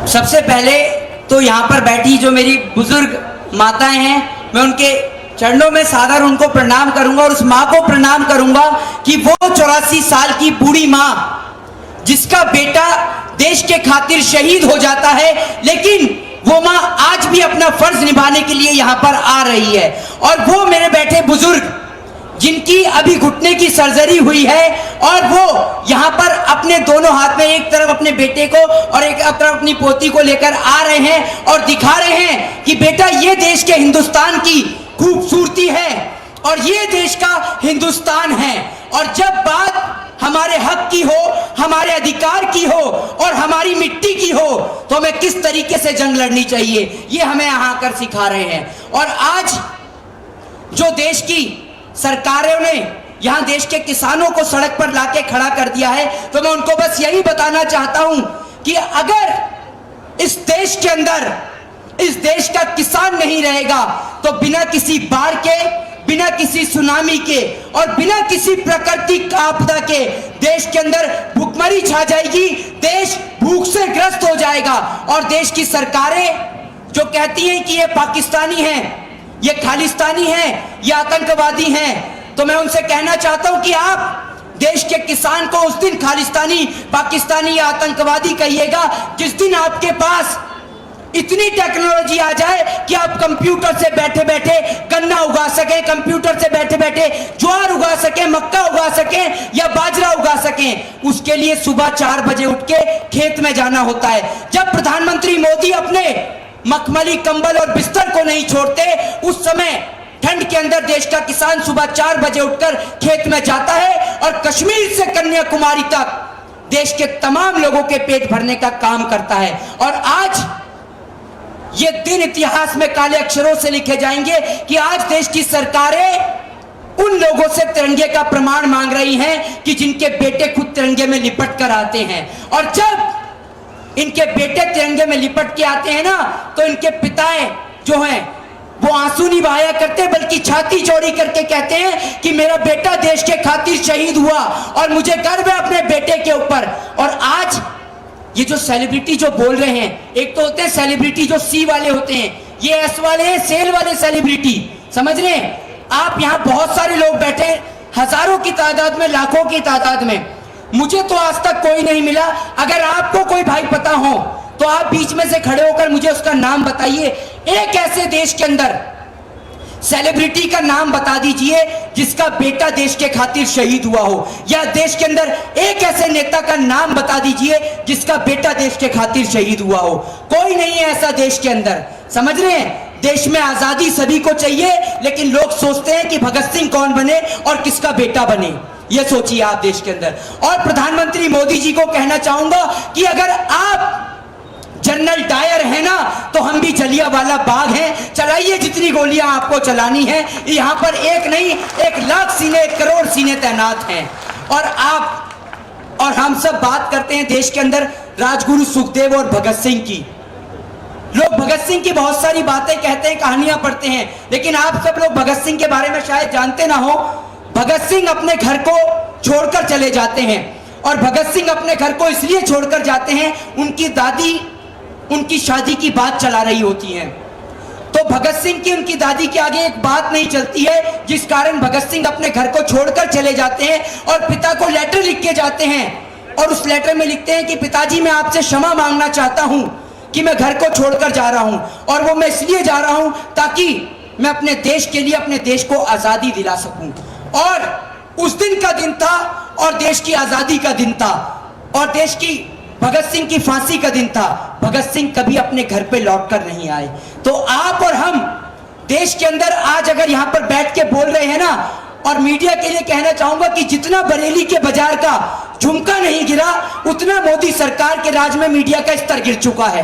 सबसे पहले तो यहाँ पर बैठी जो मेरी बुजुर्ग माताएं हैं, मैं उनके चरणों में सादर उनको प्रणाम करूंगा और उस माँ को प्रणाम करूंगा कि वो 84 साल की बूढ़ी माँ जिसका बेटा देश के खातिर शहीद हो जाता है, लेकिन वो माँ आज भी अपना फर्ज निभाने के लिए यहाँ पर आ रही है। और वो मेरे बैठे बुजुर्ग जिनकी अभी घुटने की सर्जरी हुई है और वो यहाँ पर अपने दोनों हाथ में एक तरफ अपने बेटे को और एक तरफ अपनी पोती को लेकर आ रहे हैं और दिखा रहे हैं कि बेटा ये देश के हिंदुस्तान की खूबसूरती है और ये देश का हिंदुस्तान है। और जब बात हमारे हक की हो, हमारे अधिकार की हो और हमारी मिट्टी की हो तो हमें किस तरीके से जंग लड़नी चाहिए, ये हमें यहाँ आकर सिखा रहे हैं। और आज जो देश की सरकारों ने यहां देश के किसानों को सड़क पर लाके खड़ा कर दिया है, तो मैं उनको बस यही बताना चाहता हूं कि अगर इस देश के अंदर इस देश का किसान नहीं रहेगा तो बिना किसी बाढ़ के, बिना किसी सुनामी के और बिना किसी प्राकृतिक आपदा के देश के अंदर भूखमरी छा जाएगी, देश भूख से ग्रस्त हो जाएगा। और देश की सरकारें जो कहती हैं कि ये पाकिस्तानी है, ये खालिस्तानी है, ये आतंकवादी हैं, तो मैं उनसे कहना चाहता हूं कि आप देश के किसान को उस दिन खालिस्तानी, पाकिस्तानी या आतंकवादी कहिएगा जिस दिन आपके पास इतनी टेक्नोलॉजी आ जाए कि आप कंप्यूटर से बैठे बैठे गन्ना उगा सकें, कंप्यूटर से बैठे बैठे ज्वार उगा सकें, मक्का उगा सकें या बाजरा उगा सकें। उसके लिए सुबह 4 बजे उठ के खेत में जाना होता है। जब प्रधानमंत्री मोदी अपने मखमली कंबल और बिस्तर को नहीं छोड़ते, उस समय ठंड के अंदर देश का किसान सुबह 4 बजे उठकर खेत में जाता है और कश्मीर से कन्याकुमारी तक देश के तमाम लोगों के पेट भरने का काम करता है। और आज ये दिन इतिहास में काले अक्षरों से लिखे जाएंगे कि आज देश की सरकारें उन लोगों से तिरंगे का प्रमाण मांग रही हैं कि जिनके बेटे खुद तिरंगे में लिपट कर आते हैं। और जब इनके बेटे तिरंगे में लिपट के आते हैं ना, तो इनके पिताएं जो हैं वो आंसू नहीं बहाया करते बल्कि छाती चौड़ी करके कहते हैं कि मेरा बेटा देश के खातिर शहीद हुआ और मुझे गर्व है अपने बेटे के ऊपर। और आज ये जो सेलिब्रिटी जो बोल रहे हैं, एक तो होते हैं सेलिब्रिटी जो सी वाले होते हैं, ये एस वाले हैं, सेल वाले सेलिब्रिटी, समझ रहे हैं आप। यहाँ बहुत सारे लोग बैठे, हजारों की तादाद में, लाखों की तादाद में, मुझे तो आज तक कोई नहीं मिला। अगर आपको कोई भाई पता हो तो आप बीच में से खड़े होकर मुझे उसका नाम बताइए। एक ऐसे देश के अंदर सेलिब्रिटी का नाम बता दीजिए जिसका बेटा देश के खातिर शहीद हुआ हो, या देश के अंदर एक ऐसे नेता का नाम बता दीजिए जिसका बेटा देश के खातिर शहीद हुआ हो। कोई नहीं है ऐसा देश के अंदर, समझ रहे हैं। देश में आजादी सभी को चाहिए, लेकिन लोग सोचते हैं कि भगत सिंह कौन बने और किसका बेटा बने, ये सोचिए आप देश के अंदर। और प्रधानमंत्री मोदी जी को कहना चाहूंगा कि अगर आप जनरल डायर है ना, तो हम भी जलियांवाला बाग हैं, चलाइए जितनी गोलियां आपको चलानी है। यहां पर एक नहीं, 1 लाख सीने, 1 करोड़ सीने तैनात हैं। और आप और हम सब बात करते हैं देश के अंदर राजगुरु सुखदेव और भगत सिंह की। लोग भगत सिंह की बहुत सारी बातें कहते हैं, कहानियां पढ़ते हैं, लेकिन आप सब लोग भगत सिंह के बारे में शायद जानते ना हो। भगत सिंह अपने घर को छोड़कर चले जाते हैं, और भगत सिंह अपने घर को इसलिए छोड़कर जाते हैं, उनकी दादी उनकी शादी की बात चला रही होती हैं। तो भगत सिंह की उनकी दादी के आगे एक बात नहीं चलती है, जिस कारण भगत सिंह अपने घर को छोड़कर चले जाते हैं और पिता को लेटर लिख के जाते हैं। और उस लेटर में लिखते हैं कि पिताजी मैं आपसे क्षमा मांगना चाहता हूं कि मैं घर को छोड़कर जा रहा हूं, और वो मैं इसलिए जा रहा हूं ताकि मैं अपने देश के लिए, अपने देश को आजादी दिला सकूं। और उस दिन का दिन था और देश की आजादी का दिन था और देश की भगत सिंह की फांसी का दिन था। भगत सिंह कभी अपने घर पे लौटकर नहीं आए। तो आप और हम देश के अंदर आज अगर यहाँ पर बैठ के बोल रहे हैं ना, और मीडिया के लिए कहना चाहूंगा कि जितना बरेली के बाजार का झुमका नहीं गिरा, उतना मोदी सरकार के राज में मीडिया का स्तर गिर चुका है।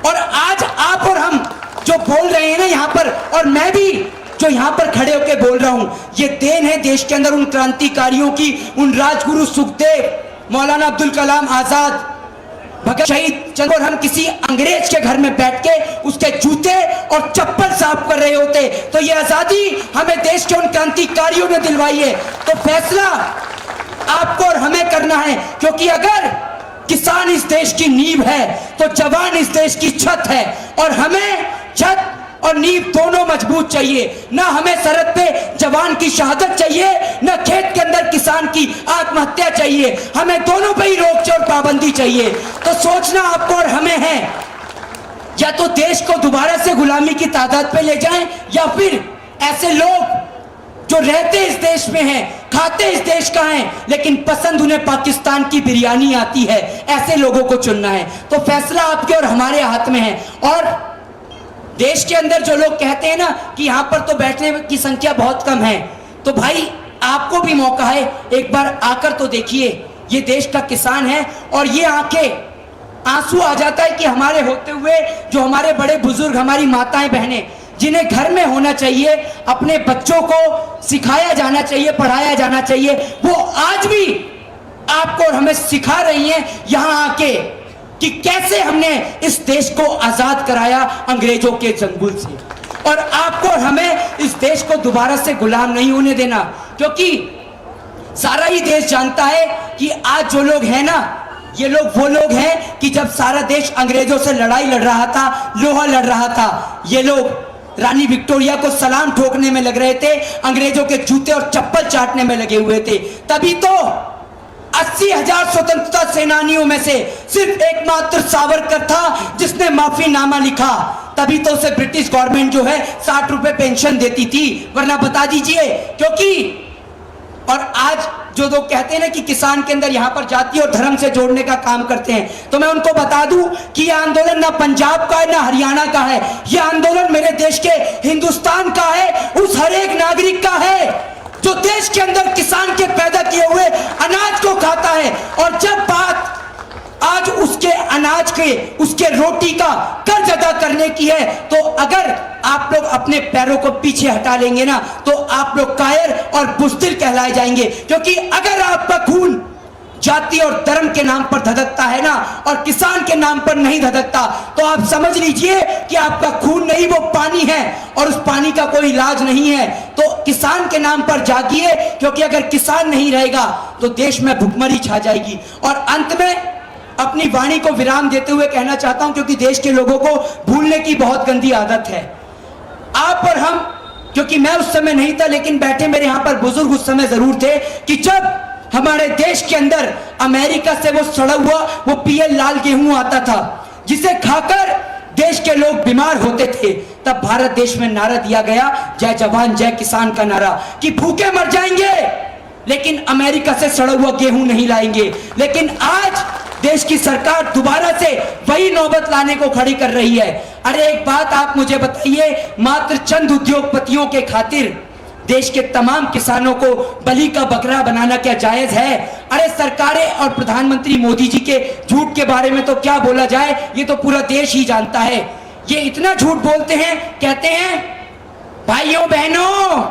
और आज आप और हम जो बोल रहे हैं ना यहाँ पर, और मैं भी जो यहाँ पर खड़े होकर बोल रहा हूं, ये देन है देश के अंदर उन क्रांतिकारियों की, उन राजगुरु सुखदेव, मौलाना अब्दुल कलाम आजाद, भगत शहीद चंद्र। और हम किसी अंग्रेज के घर में बैठ के उसके जूते और चप्पल साफ कर रहे होते तो ये आजादी हमें देश के उन क्रांतिकारियों ने दिलवाई है। तो फैसला आपको और हमें करना है, क्योंकि अगर किसान जवान इस देश की नींव है तो जवान इस देश की छत है, और हमें छत और नींव दोनों मजबूत चाहिए। ना हमें सरहद पे जवान की शहादत चाहिए, ना खेत के अंदर किसान की आत्महत्या चाहिए, हमें दोनों पे ही रोक और पाबंदी चाहिए। तो सोचना आपको और हमें है, या तो देश को दोबारा से गुलामी की तादाद पे ले जाएं, या फिर ऐसे लोग जो रहते इस देश में हैं, खाते इस देश का हैं, लेकिन पसंद उन्हें पाकिस्तान की बिरयानी आती है, ऐसे लोगों को चुनना है। तो फैसला आपके और हमारे हाथ में है। और देश के अंदर जो लोग कहते हैं ना कि यहां पर तो बैठने की संख्या बहुत कम है, तो भाई आपको भी मौका है, एक बार आकर तो देखिए। ये देश का किसान है, और ये आंखें आंसू आ जाता है कि हमारे होते हुए जो हमारे बड़े बुजुर्ग, हमारी माताएं बहनें, जिन्हें घर में होना चाहिए, अपने बच्चों को सिखाया जाना चाहिए, पढ़ाया जाना चाहिए, वो आज भी आपको और हमें सिखा रही हैं यहां आके कि कैसे हमने इस देश को आजाद कराया अंग्रेजों के चंगुल से। और आपको और हमें इस देश को दोबारा से गुलाम नहीं होने देना, क्योंकि सारा ही देश जानता है कि आज जो लोग हैं ना, ये लोग वो लोग हैं कि जब सारा देश अंग्रेजों से लड़ाई लड़ रहा था, लोहा लड़ रहा था, ये लोग रानी विक्टोरिया को सलाम ठोकने में लग रहे थे, अंग्रेजों के जूते और चप्पल चाटने में लगे हुए थे। तभी तो 80,000 स्वतंत्रता सेनानियों में से सिर्फ एकमात्र सावरकर था जिसने माफीनामा लिखा। तभी तो उसे ब्रिटिश गवर्नमेंट जो है 60 रुपए पेंशन देती थी, वरना बता दीजिए। क्योंकि और आज जो लोग कहते हैं ना कि किसान के अंदर यहाँ पर जाति और धर्म से जोड़ने का काम करते हैं, तो मैं उनको बता दूं कि यह आंदोलन ना पंजाब का है ना हरियाणा का है, यह आंदोलन मेरे देश के हिंदुस्तान का है, उस हर एक नागरिक का है जो देश के अंदर किसान के पैदा किए हुए अनाज को खाता है। और जब बात आज उसके अनाज के, उसके रोटी का कर्ज अदा करने की है, तो अगर आप लोग अपने पैरों को पीछे हटा लेंगे ना, तो आप लोग कायर और बुज़दिल कहलाए जाएंगे। क्योंकि अगर आपका खून जाति और धर्म के नाम पर धधकता है ना, और किसान के नाम पर नहीं धधकता, तो आप समझ लीजिए कि आपका खून नहीं, वो पानी है, और उस पानी का कोई इलाज नहीं है। तो किसान के नाम पर जागिए, क्योंकि अगर किसान नहीं रहेगा तो देश में भुखमरी छा जाएगी। और अंत में अपनी वाणी को विराम देते हुए कहना चाहता हूं, क्योंकि देश के लोगों को भूलने की बहुत गंदी आदत है। आप और हम, क्योंकि मैं उस समय नहीं था, लेकिन बैठे मेरे यहां पर बुजुर्ग उस समय जरूर थे, कि जब हमारे देश के अंदर अमेरिका से वो सड़ा हुआ वो पीएल लाल गेहूं आता था, जिसे खाकर देश के लोग बीमार होते थे, तब भारत देश में नारा दिया गया, जय जवान जय किसान का नारा, कि भूखे मर जाएंगे लेकिन अमेरिका से सड़ा हुआ गेहूं नहीं लाएंगे। लेकिन आज देश की सरकार दोबारा से वही नौबत लाने को खड़ी कर रही है। अरे एक बात आप मुझे बताइए, मात्र चंद उद्योगपतियों के खातिर देश के तमाम किसानों को बलि का बकरा बनाना क्या जायज है? अरे सरकारें और प्रधानमंत्री मोदी जी के झूठ के बारे में तो क्या बोला जाए, ये तो पूरा देश ही जानता है। ये इतना झूठ बोलते हैं, कहते हैं भाइयों बहनों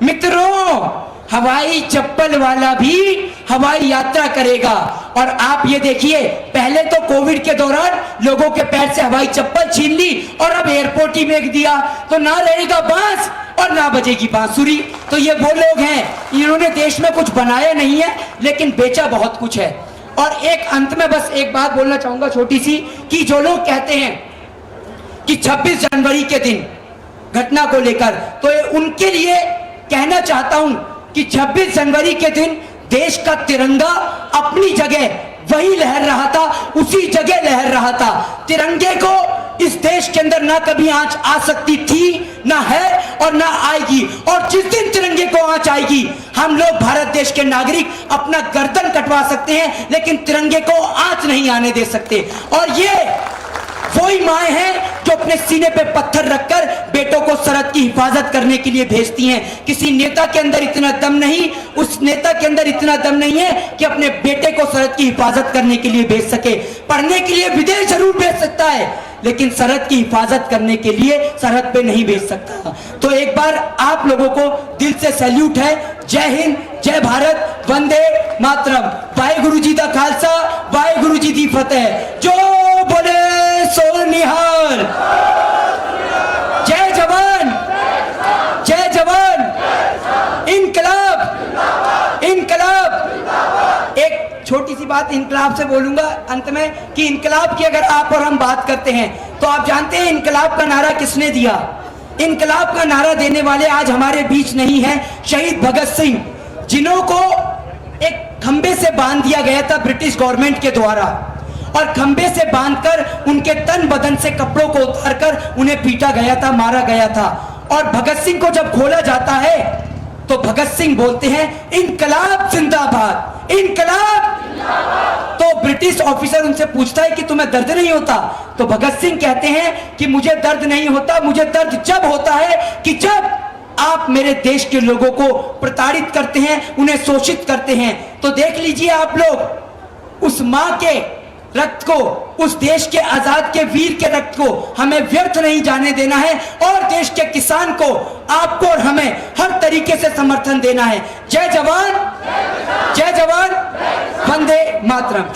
मित्रों, हवाई चप्पल वाला भी हवाई यात्रा करेगा। और आप ये देखिए, पहले तो कोविड के दौरान लोगों के पैर से हवाई चप्पल छीन ली, और अब एयरपोर्ट ही फेंक दिया, तो ना रहेगा बांस और ना बजेगी बांसुरी। तो ये वो लोग हैं, इन्होंने देश में कुछ बनाया नहीं है, लेकिन बेचा बहुत कुछ है। और एक अंत में बस एक बात बोलना चाहूंगा छोटी सी, कि जो लोग कहते हैं कि 26 जनवरी के दिन घटना को लेकर, तो उनके लिए कहना चाहता हूं कि 26 जनवरी के दिन देश का तिरंगा अपनी जगह वही लहर रहा था, उसी जगह लहर रहा था। तिरंगे को इस देश के अंदर ना कभी आंच आ सकती थी, ना है और ना आएगी। और जिस दिन तिरंगे को आंच आएगी, हम लोग भारत देश के नागरिक अपना गर्दन कटवा सकते हैं, लेकिन तिरंगे को आंच नहीं आने दे सकते। और ये वही माए हैं जो अपने सीने पे पत्थर रखकर बेटों को सरहद की हिफाजत करने के लिए भेजती हैं। किसी नेता के अंदर इतना दम नहीं, उस नेता के अंदर इतना दम नहीं है कि अपने बेटे को सरहद की हिफाजत करने के लिए भेज सके। पढ़ने के लिए विदेश जरूर भेज सकता है, लेकिन सरहद की हिफाजत करने के लिए सरहद पे नहीं भेज सकता। तो एक बार आप लोगों को दिल से सैल्यूट है। जय हिंद, जय भारत, वंदे मातरम। वाहेगुरु जी दा खालसा, वाहेगुरु जी दी फतेह। जो बोले सो निहाल। जय जवान, जय जवान, इनकलाब, इनकलाब। एक छोटी सी बात बात इनकलाब से बोलूंगा अंत में कि इनकलाब की अगर आप और हम बात करते हैं तो आप जानते हैं इनकलाब का नारा किसने दिया? इनकलाब का नारा देने वाले आज हमारे बीच नहीं है, शहीद भगत सिंह, जिन्हों को एक खंबे से बांध दिया गया था ब्रिटिश गवर्नमेंट के द्वारा, और खंबे से बांधकर उनके तन बदन से कपड़ों को उतारकर उन्हें पीटा गया था, मारा गया था। और भगत सिंह को जब खोला जाता है तो भगत सिंह बोलते हैं इनकलाब जिंदाबाद, इनकलाब। तो ब्रिटिश ऑफिसर उनसे पूछता है कि तुम्हें दर्द नहीं होता? तो भगत सिंह कहते हैं कि मुझे दर्द नहीं होता, मुझे दर्द जब होता है कि जब आप मेरे देश के लोगों को प्रताड़ित करते हैं, उन्हें शोषित करते हैं। तो देख लीजिए आप लोग, उस मां के रक्त को, उस देश के आजाद के वीर के रक्त को हमें व्यर्थ नहीं जाने देना है, और देश के किसान को, आपको और हमें हर तरीके से समर्थन देना है। जय जवान, जय जवान, वंदे मातरम।